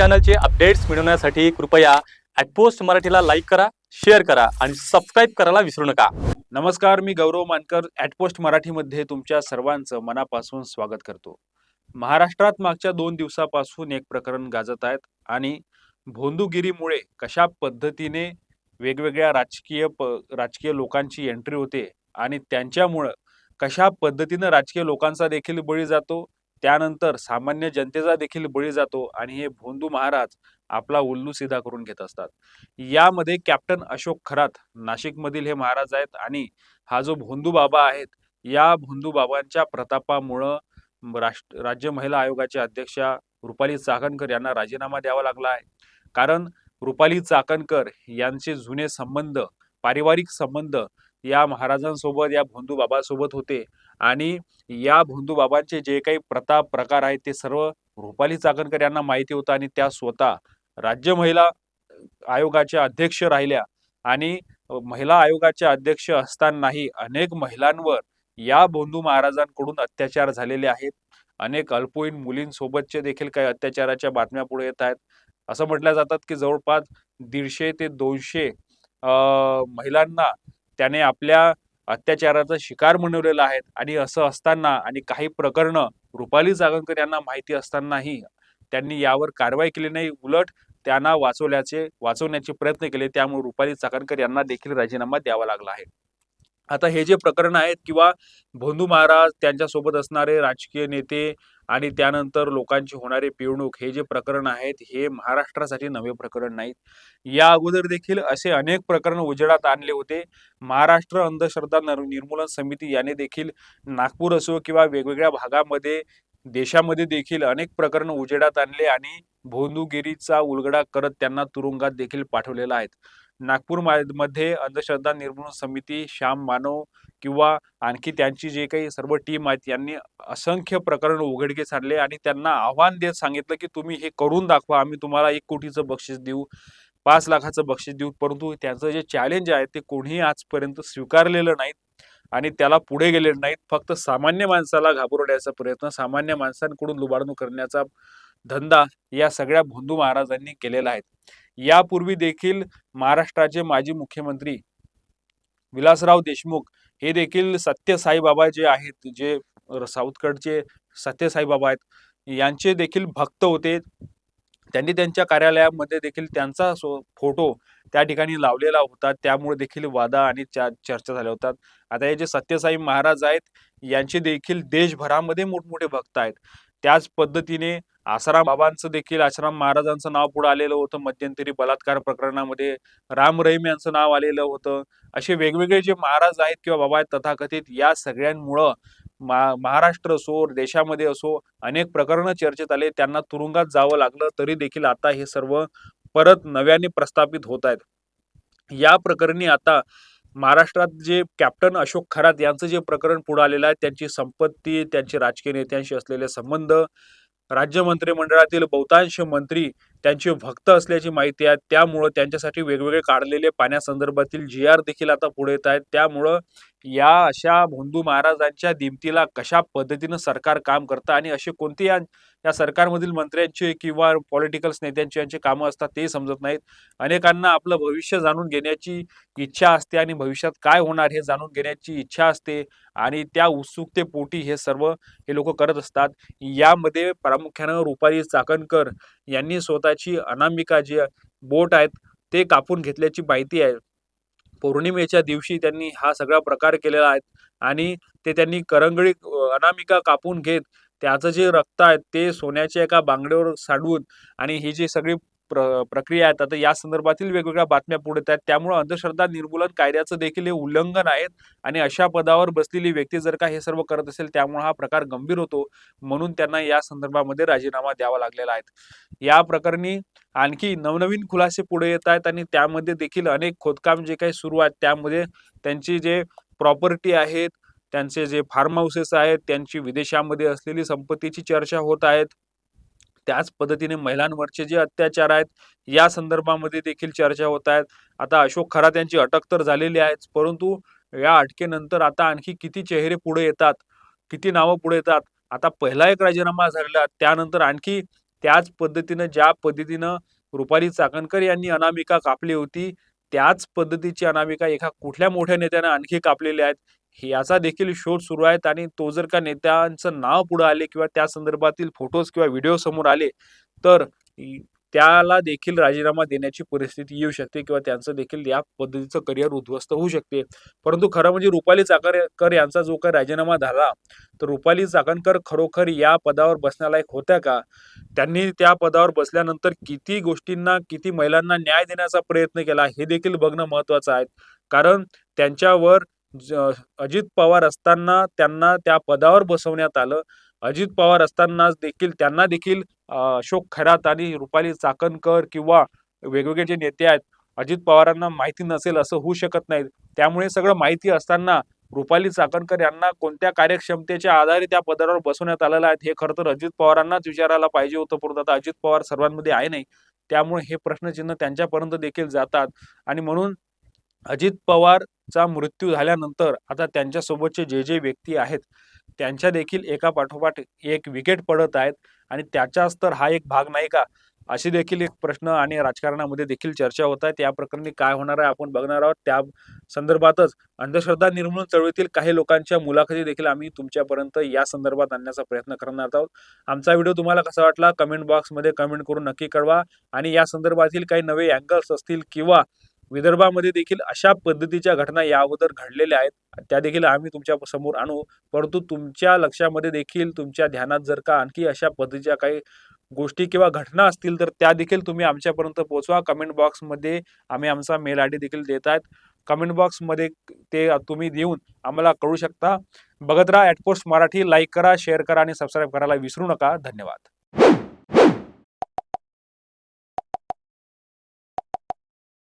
चॅनलचे updates मिळवण्यासाठी कृपया @post मराठीला लाईक करा, शेअर करा आणि सबस्क्राईब करायला विसरू नका। नमस्कार, मी गौरव मानकर @पोस्ट मराठीमध्ये तुमच्या सर्वांचं मनापासून स्वागत करतो। महाराष्ट्रात मागच्या 2 दिवसापासून एक प्रकरण गाजत आहेत आणि भोंदूगिरीमुळे कशा पद्धतीने वेगवेगळ्या राजकीय लोकांची एंट्री होते आणि त्यांच्यामुळे कशा पद्धतीने राजकीय लोकांचा देखील बळी जातो, त्यानंतर सामान्य जनतेचा देखील बळी जातो आणि हे भोंदू महाराज आपला उल्लू सीधा करून घेत असतात। यामध्ये कॅप्टन अशोक खरात नाशिकमधील हे महाराज आहेत आणि हा जो भोंदू बाबा आहेत, या भोंदू बाबांच्या प्रतापामुळं राज्य महिला आयोगाच्या अध्यक्षा रुपाली चाकणकर यांना राजीनामा द्यावा लागला आहे। कारण रुपाली चाकणकर यांचे जुने संबंध, पारिवारिक संबंध या महाराजांसोबत, या भोंदू बाबासोबत होते आणि या भोंदू बाबांचे जे काही प्रकार आहेत ते सर्व रुपाली चाकणकर यांना माहिती होतं आणि त्या स्वतः राज्य महिला आयोगाच्या अध्यक्ष राहिल्या आणि महिला आयोगाच्या अध्यक्ष असतानाही अनेक महिलांवर या भोंदू महाराजांकडून अत्याचार झालेले आहेत। अनेक अल्पवयीन मुलींसोबतचे देखील काही अत्याचाराच्या बातम्या पुढे येत आहेत। असं म्हटलं जातात की जवळपास 150 ते 200 महिलांना त्याने आपल्या अत्याचाराचा शिकार बनवलेला आहे आणि असं असताना आणि काही प्रकरणं रुपाली चाकणकर यांना माहिती असतानाही त्यांनी यावर कारवाई केली नाही, उलट त्यांना वाचवण्याचे प्रयत्न केले। त्यामुळे रुपाली चाकणकर यांना देखील राजीनामा द्यावा लागला आहे। आता हे जे प्रकरण आहेत किंवा भोंदू महाराज, त्यांच्यासोबत असणारे राजकीय नेते आणि त्यानंतर लोकांची होणारी पिळवणूक, हे जे प्रकरण आहेत हे महाराष्ट्रासाठी नवे प्रकरण नाहीत। या अगोदर देखील असे अनेक प्रकरण उजेडात आणले होते। महाराष्ट्र अंधश्रद्धा निर्मूलन समिती याने देखील नागपूर असो किंवा वेगवेगळ्या भागामध्ये, देशामध्ये देखील अनेक प्रकरण उजेडात आणले आणि भोंदूगिरीचा उलगडा करत त्यांना तुरुंगात देखील पाठवलेला आहे। नागपूर मध्ये अंधश्रद्धा निर्मूलन समिती, श्याम मानव किंवा आणखी त्यांची जे काही सर्व टीम आहेत यांनी असंख्य प्रकरण उघडकीस आणले आणि त्यांना आव्हान देत सांगितलं की तुम्ही हे करून दाखवा, आम्ही तुम्हाला 1 कोटीचं बक्षीस देऊ, 5 लाखाचं बक्षीस देऊ। परंतु त्यांचं जे चॅलेंज आहे ते कोणीही आजपर्यंत स्वीकारलेलं नाहीत आणि त्याला पुढे गेले नाहीत। फक्त सामान्य माणसाला घाबरवण्याचा प्रयत्न, सामान्य माणसांकडून लुबाडणूक करण्याचा धंदा या सगळ्या भोंदू महाराजांनी केलेला आहे। यापूर्वी देखील महाराष्ट्राचे माजी मुख्यमंत्री विलासराव देशमुख हे देखील सत्य साईबाबा जे आहेत, जे साऊथकडचे सत्य साईबाबा आहेत, यांचे देखील भक्त होते। त्यांनी त्यांच्या कार्यालयामध्ये देखील त्यांचा फोटो त्या ठिकाणी लावलेला होता, त्यामुळे देखील वादा आणि चर्चा झाल्या होतात। आता हे जे सत्यसाई महाराज आहेत यांचे देखील देशभरामध्ये मोठमोठे भक्त आहेत। त्याच पद्धतीने आसाराम बाबांचं देखील, आसाराम महाराजांचं नाव पुढे आलेलं होतं मध्यंतरी बलात्कार प्रकरणामध्ये, राम रहीम यांचं नाव आलेलं होतं। असे वेगवेगळे जे महाराज आहेत किंवा बाबा आहेत तथाकथित, या सगळ्यांमुळं महाराष्ट्र असो, देशामध्ये असो, अनेक प्रकरणं चर्चेत आले, त्यांना तुरुंगात जावं लागलं, तरी देखील आता हे सर्व परत नव्याने प्रस्थापित होत आहेत। या प्रकरणी आता महाराष्ट्रात जे कॅप्टन अशोक खरात यांचं जे प्रकरण पुढे आलेलं आहे, त्यांची संपत्ती, त्यांचे राजकीय नेत्यांशी असलेले संबंध, राज्य मंत्रिमंडळातील बहुतांश मंत्री त्यांचे भक्त असल्याची माहिती आहे, त्यामुळे त्यांच्यासाठी वेगवेगळे काढलेले पाण्यासंदर्भातील GR देखील आता पुढे येत आहेत। त्यामुळं या अशा भोंदू महाराजांच्या दिमतीला कशा पद्धतीनं सरकार काम करतं आणि असे कोणते या सरकारमधील मंत्र्यांचे किंवा पॉलिटिकल नेत्यांचे यांचे कामं असतात ते समजत नाहीत। अनेकांना आपलं भविष्य जाणून घेण्याची इच्छा असते आणि भविष्यात काय होणार हे जाणून घेण्याची इच्छा असते आणि त्या उत्सुकतेपोटी हे सर्व हे लोक करत असतात। यामध्ये प्रामुख्यानं रुपाली चाकणकर यांनी स्वतःची अनामिका जे बोट आहेत ते कापून घेतल्याची माहिती आहे। पौर्णिमेच्या दिवशी त्यांनी हा सगळा प्रकार केलेला आहे आणि ते त्यांनी करंगळी अनामिका कापून घेत त्याचं जे रक्त आहे ते सोन्याच्या एका बांगड्यावर सांडून, आणि ही जी सगळी प्रक्रिया आहे आता या संदर्भातील वेगवेगळ्या बातम्या पुढे येत आहेत। त्यामुळे अंधश्रद्धा निर्मूलन कायद्याचं देखील हे उल्लंघन आहे आणि अशा पदावर बसलेली व्यक्ती जर का हे सर्व करत असेल, त्यामुळे हा प्रकार गंभीर होतो, म्हणून त्यांना या संदर्भामध्ये राजीनामा द्यावा लागलेला आहे। या प्रकरणी आणखी नवनवीन खुलासे पुढे येत आहेत आणि त्यामध्ये देखील अनेक खोदकाम जे काही सुरू आहेत, त्यामध्ये त्यांची जे प्रॉपर्टी आहेत, त्यांचे जे फार्म हाऊसेस आहेत, त्यांची विदेशामध्ये असलेली संपत्तीची चर्चा होत आहेत। त्याच पद्धतीने महिलांवरचे जे अत्याचार आहेत या संदर्भामध्ये देखील चर्चा होत आहेत। आता अशोक खरात यांची अटक तर झालेली आहे, परंतु या अटकेनंतर आता आणखी किती चेहरे पुढे येतात, किती नावं पुढे येतात। आता पहिला एक राजीनामा झालेला, त्यानंतर आणखी त्याच पद्धतीनं ज्या पद्धतीनं रुपाली चाकणकर यांनी अनामिका कापली होती, त्याच पद्धतीची अनामिका एका कुठल्या मोठ्या नेत्यानं आणखी कापलेली आहेत, याचा देखील शोध सुरू आहेत. आणि तो जर का नेत्यांचं नाव पुढे आले किंवा त्या संदर्भातील फोटोज किंवा व्हिडिओ समोर आले, तर त्याला देखील राजीनामा देण्याची परिस्थिती येऊ शकते किंवा त्यांचं देखील या पद्धतीचं करिअर उद्ध्वस्त होऊ शकते. परंतु खरं म्हणजे रुपाली चाकणकर यांचा जो काही राजीनामा झाला, तर रुपाली चाकणकर खरोखर या पदावर बसण्यालायक होत्या का? त्यांनी त्या पदावर बसल्यानंतर किती गोष्टींना, किती महिलांना न्याय देण्याचा प्रयत्न केला, हे देखील बघणं महत्त्वाचं आहे. कारण त्यांच्यावर अजित पवार असताना त्यांना त्या पदावर बसवण्यात आलं. अजित पवार असताना देखील त्यांना देखील अशोक खैरात आणि रुपाली चाकणकर किंवा वेगवेगळे जे नेते आहेत, अजित पवारांना माहिती नसेल असं होऊ शकत नाही. त्यामुळे सगळं माहिती असताना रुपाली चाकणकर यांना कोणत्या कार्यक्षमतेच्या आधारे त्या पदावर बसवण्यात आलेलं आहे, हे खरं तर अजित पवारांनाच विचारायला पाहिजे होतं. परंतु आता अजित पवार सर्वांमध्ये आहे नाही, त्यामुळे हे प्रश्नचिन्ह त्यांच्यापर्यंत देखील जातात. आणि म्हणून अजित पवारचा मृत्यू झाल्यानंतर आता त्यांच्यासोबतचे जे जे व्यक्ती आहेत, त्यांच्या देखील एका पाठोपाठ एक विकेट पडत आहेत. आणि त्याचाच तर हा एक भाग नाही का, अशी देखील एक प्रश्न आणि राजकारणामध्ये देखील चर्चा होत आहेत. या प्रकरणी काय होणार आहे आपण बघणार आहोत. त्या संदर्भातच अंधश्रद्धा निर्मूलन चळवळीतील काही लोकांच्या मुलाखती देखील आम्ही तुमच्यापर्यंत या संदर्भात आणण्याचा प्रयत्न करणार आहोत. आमचा व्हिडिओ तुम्हाला कसा वाटला कमेंट बॉक्समध्ये कमेंट करून नक्की कळवा. आणि या संदर्भातील काही नवे अँगल्स असतील किंवा विदर्भामध्ये देखील अशा पद्धतीच्या घटना या अगोदर घडलेल्या आहेत, त्या देखील आम्ही तुमच्या समोर आणू. परंतु तुमच्या लक्षामध्ये देखील, तुमच्या ध्यानात जर का आणखी अशा पद्धतीच्या काही गोष्टी किंवा घटना असतील, तर त्या देखील तुम्ही आमच्यापर्यंत पोहोचवा. कमेंट बॉक्समध्ये आम्ही आमचा मेल आयडी देखील देत आहेत. कमेंट बॉक्समध्ये ते तुम्ही देऊन आम्हाला कळू शकता. बघत राहा ॲट पोस्ट मराठी. लाईक करा, शेअर करा आणि सबस्क्राईब करायला विसरू नका. धन्यवाद.